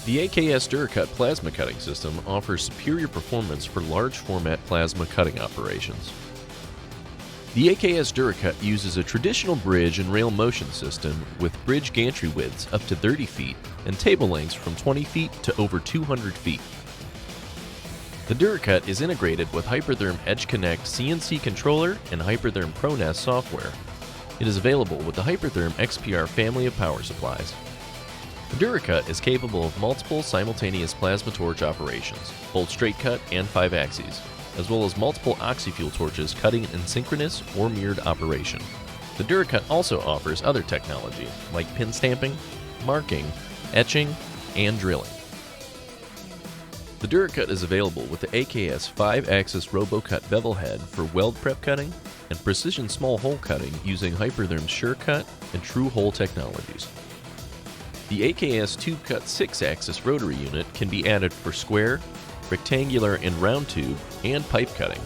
The AKS dura-kut plasma cutting system offers superior performance for large format plasma cutting operations. The AKS dura-kut uses a traditional bridge and rail motion system with bridge gantry widths up to 30 feet and table lengths from 20 feet to over 200 feet. The dura-kut is integrated with Hypertherm Edge Connect CNC controller and Hypertherm ProNAS software. It is available with the Hypertherm XPR family of power supplies. The dura-kut is capable of multiple simultaneous plasma torch operations, both straight cut and 5 axes, as well as multiple oxyfuel torches cutting in synchronous or mirrored operation. The dura-kut also offers other technology like pin stamping, marking, etching, and drilling. The dura-kut is available with the AKS 5-axis RoboCut bevel head for weld prep cutting and precision small hole cutting using Hypertherm SureCut and True Hole technologies. The AKS TubeCut 6-axis rotary unit can be added for square, rectangular, and round tube and pipe cutting.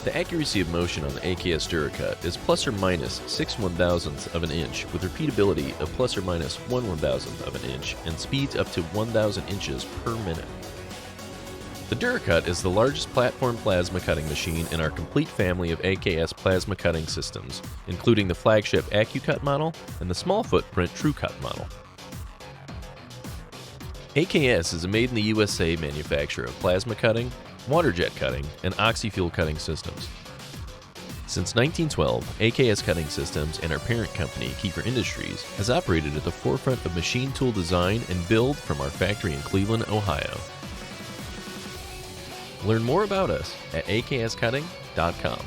The accuracy of motion on the AKS dura-kut is plus or minus 6/1000ths of an inch with repeatability of plus or minus 1/1000th of an inch and speeds up to 1,000 inches per minute. The dura-kut is the largest platform plasma cutting machine in our complete family of AKS plasma cutting systems, including the flagship AccuCut model and the small footprint TrueCut model. AKS is a made-in-the-USA manufacturer of plasma cutting, water jet cutting, and oxyfuel cutting systems. Since 1912, AKS Cutting Systems and our parent company, Kiefer Industries, has operated at the forefront of machine tool design and build from our factory in Cleveland, Ohio. Learn more about us at akscutting.com.